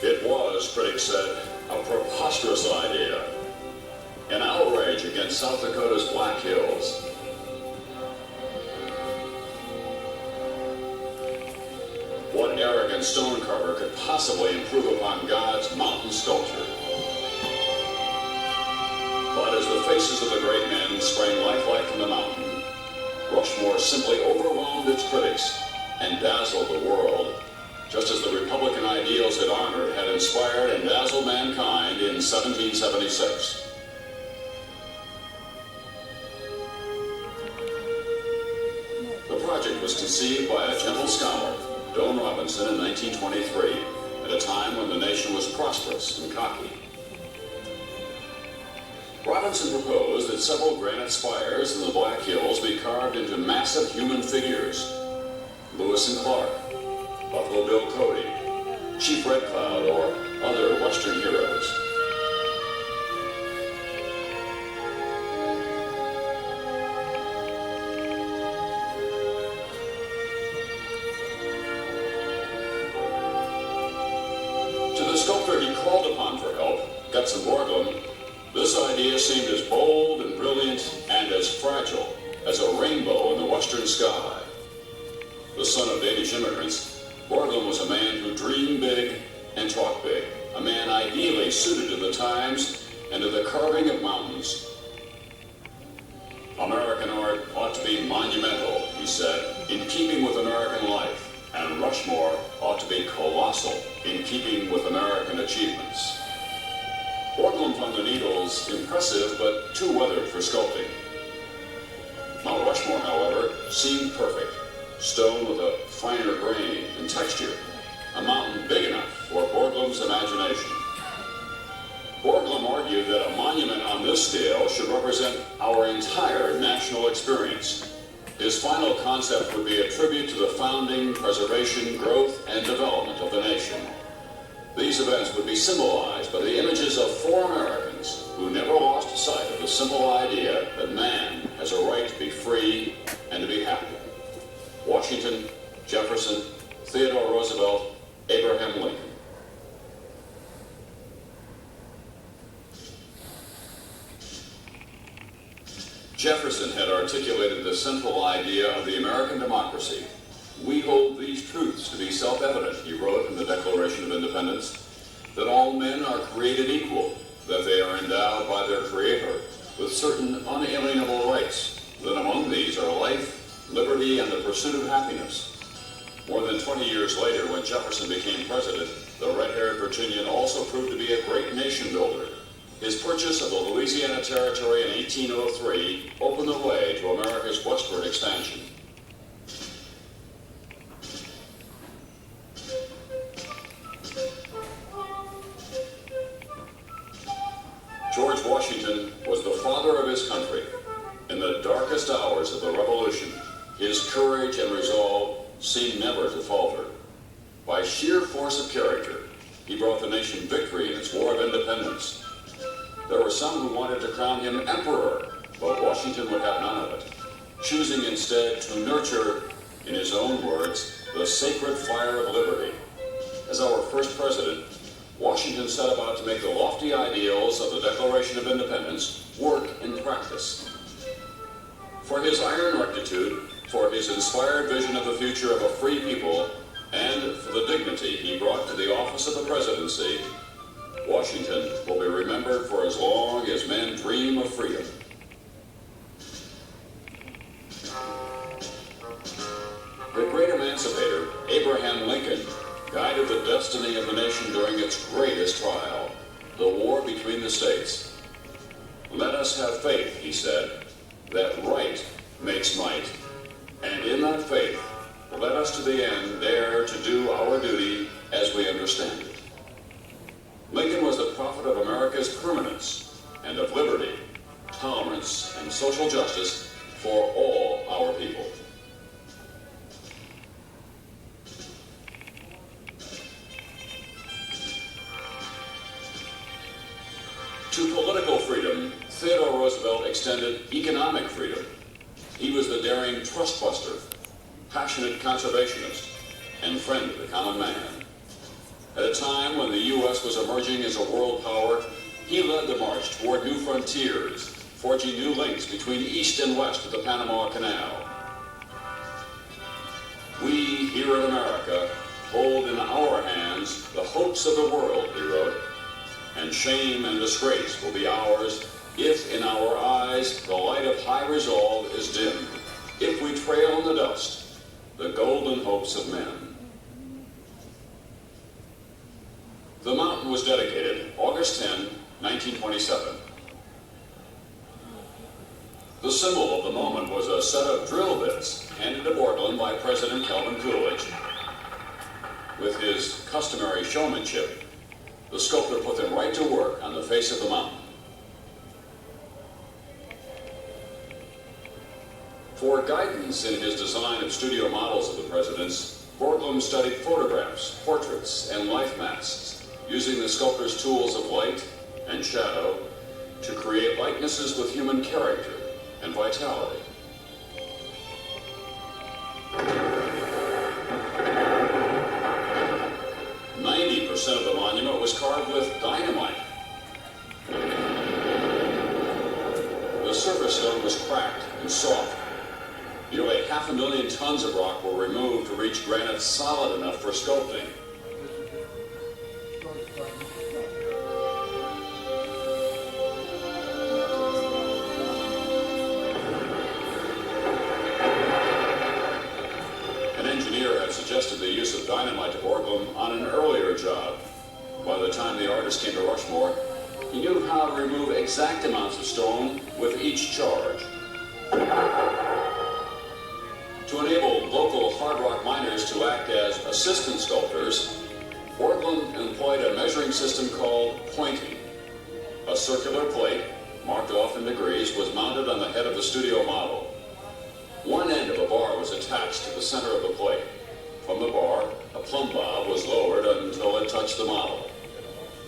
It was, critics said, a preposterous idea, an outrage against South Dakota's Black Hills. What arrogant stone carver could possibly improve upon God's mountain sculpture? But as the faces of the great men sprang lifelike from the mountain, Rushmore simply overwhelmed its critics and dazzled the world, just as the Republican ideals it honored had inspired and dazzled mankind in 1776. The project was conceived by a gentle scholar, Don Robinson, in 1923, at a time when the nation was prosperous and cocky. Robinson proposed that several granite spires in the Black Hills be carved into massive human figures. Lewis and Clark, Buffalo Bill Cody, Chief Red Cloud, or other Western heroes. To the sculptor he called upon for help, Gutzon Borglum, this idea seemed as bold and brilliant and as fragile as a rainbow in the western sky. The son of Danish immigrants, Borglum was a man who dreamed big and talked big, a man ideally suited to the times and to the carving of mountains. American art ought to be monumental, he said, in keeping with American life, and Rushmore ought to be colossal, in keeping with American achievements. Borglum found the needles impressive but too weathered for sculpting. Mount Rushmore, however, seemed perfect. Stone with a finer grain and texture, a mountain big enough for Borglum's imagination. Borglum argued that a monument on this scale should represent our entire national experience. His final concept would be a tribute to the founding, preservation, growth, and development of the nation. These events would be symbolized by the images of 4 Americans who never lost sight of the simple idea that man has a right to be free and to be happy. Washington, Jefferson, Theodore Roosevelt, Abraham Lincoln. Jefferson had articulated the central idea of the American democracy. We hold these truths to be self-evident, he wrote in the Declaration of Independence, that all men are created equal, that they are endowed by their Creator with certain unalienable rights, that among these are life, liberty, and the pursuit of happiness. More than 20 years later, when Jefferson became president, the red-haired Virginian also proved to be a great nation builder. His purchase of the Louisiana Territory in 1803 opened the way to America's westward expansion. George Washington was the father of his country. In the darkest hours of the Revolution, his courage and resolve seemed never to falter. By sheer force of character, he brought the nation victory in its War of Independence. There were some who wanted to crown him emperor, but Washington would have none of it, choosing instead to nurture, in his own words, the sacred fire of liberty. As our first president, Washington set about to make the lofty ideals of the Declaration of Independence work in practice. For his iron rectitude, for his inspired vision of the future of a free people, and for the dignity he brought to the office of the presidency, Washington will be remembered for as long as men dream of freedom. The great emancipator, Abraham Lincoln, guided the destiny of the nation during its greatest trial, the war between the states. Let us have faith, he said, that right makes might, and in that faith, let us to the end dare to do our duty as we understand it. Lincoln was the prophet of America's permanence and of liberty, tolerance, and social justice for all our people. To political freedom, Theodore Roosevelt extended economic freedom. He was the daring trust buster, passionate conservationist, and friend of the common man. At a time when the U.S. was emerging as a world power, he led the march toward new frontiers, forging new links between east and west of the Panama Canal. We, here in America, hold in our hands the hopes of the world, he wrote, and shame and disgrace will be ours if in our eyes the light of high resolve is dimmed, if we trail in the dust the golden hopes of men. The mountain was dedicated August 10, 1927. The symbol of the moment was a set of drill bits handed to Portland by President Calvin Coolidge. With his customary showmanship, the sculptor put them right to work on the face of the mountain. For guidance in his design of studio models of the presidents, Borglum studied photographs, portraits, and life masks, using the sculptor's tools of light and shadow to create likenesses with human character and vitality. Of the monument was carved with dynamite. The surface stone was cracked and soft. Nearly 500,000 tons of rock were removed to reach granite solid enough for sculpting. An engineer had suggested the use of dynamite to Borglum on an earlier job. By the time the artist came to Rushmore, he knew how to remove exact amounts of stone with each charge. To enable local hard rock miners to act as assistant sculptors, Borglum employed a measuring system called pointing. A circular plate, marked off in degrees, was mounted on the head of the studio model. One end of a bar was attached to the center of the plate. From the bar, a plumb bob was lowered until it touched the model.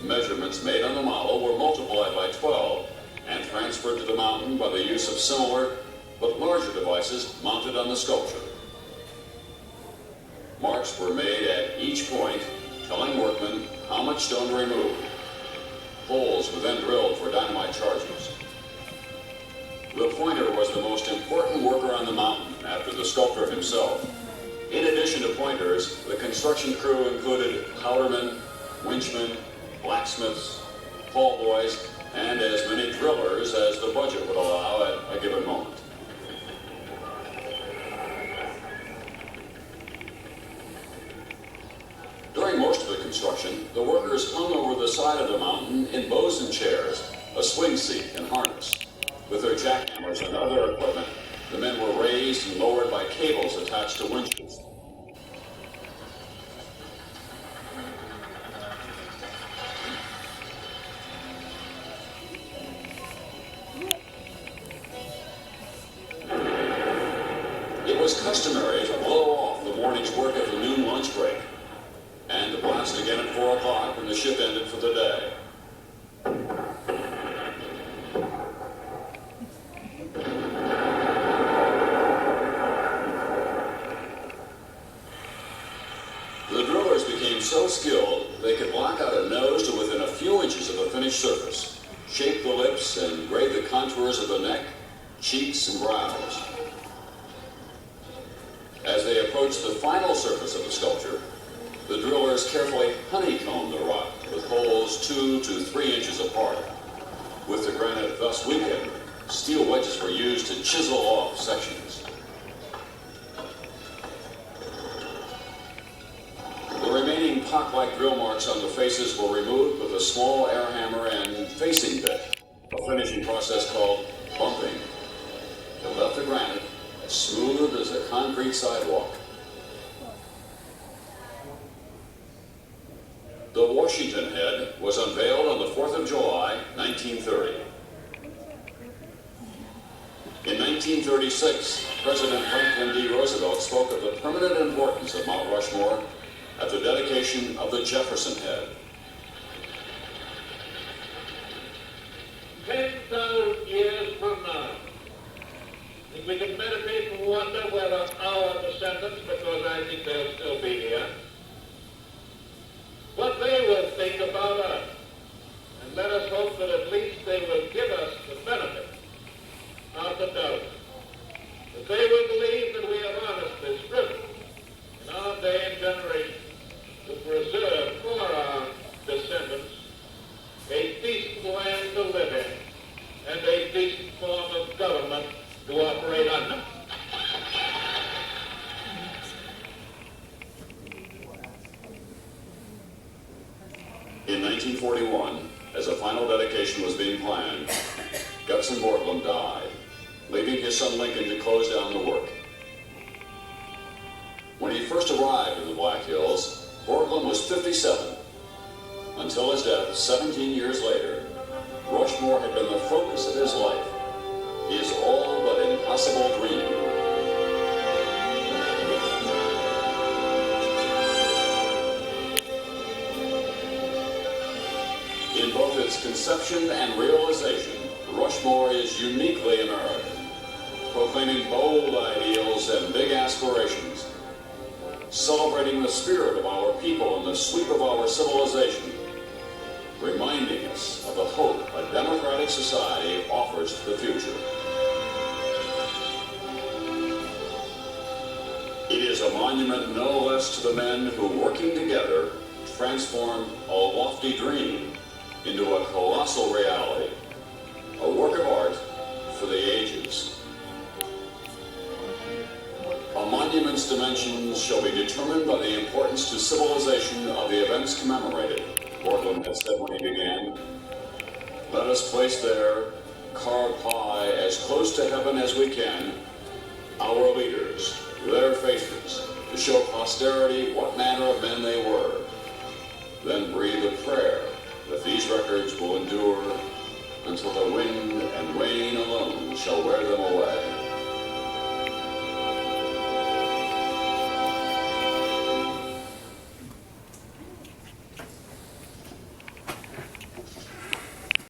Measurements made on the model were multiplied by 12 and transferred to the mountain by the use of similar but larger devices mounted on the sculpture. Marks were made at each point, telling workmen how much stone to remove. Holes were then drilled for dynamite charges. The pointer was the most important worker on the mountain after the sculptor himself. In addition to pointers, the construction crew included powdermen, winchmen, blacksmiths, haul boys, and as many drillers as the budget would allow at a given moment. During most of the construction, the workers hung over the side of the mountain in bows and chairs, a swing seat and harness. With their jackhammers and other equipment, the men were raised and lowered by cables attached to winches. It was customary to blow off the morning's work at the noon lunch break, and to blast again at 4 o'clock when the ship ended for the day. The drillers became so skilled they could block out a nose to within a few inches of the finished surface, shape the lips, and grade the contours of the neck, cheeks, and brows. As they approached the final surface of the sculpture, the drillers carefully honeycombed the rock with holes 2 to 3 inches apart. With the granite thus weakened, steel wedges were used to chisel off sections. The remaining pock-like drill marks on the faces were removed with a small air hammer and facing bit, a finishing process called bumping. It left the granite as smooth as a concrete sidewalk. The Washington head was unveiled on the 4th of July, 1930. In 1936, President Franklin D. Roosevelt spoke of the permanent importance of Mount Rushmore at the dedication of the Jefferson head. 10,000 years from now, if we can meditate and wonder whether our descendants, because I think they'll still be here, what they preserve for our descendants a decent land to live in and a decent form of government to operate under. In 1941, as a final dedication was being planned, Gutzon Borglum died, leaving his son Lincoln to close down the work. When he first arrived in the Black Hills, Borglum was 57. Until his death 17 years later, Rushmore had been the focus of his life, his all but impossible dream. In both its conception and realization, Rushmore is uniquely American, proclaiming bold ideals and big aspirations, celebrating the spirit of our people and the sweep of our civilization, reminding us of the hope a democratic society offers to the future. It is a monument no less to the men who, working together, transformed a lofty dream into a colossal reality, a work of art for the ages. A monument's dimensions shall be determined by the importance to civilization of the events commemorated, Borglum had said when he began. Let us place there, carved high, as close to heaven as we can, our leaders, their faces, to show posterity what manner of men they were. Then breathe a prayer that these records will endure until the wind and rain alone shall wear them away.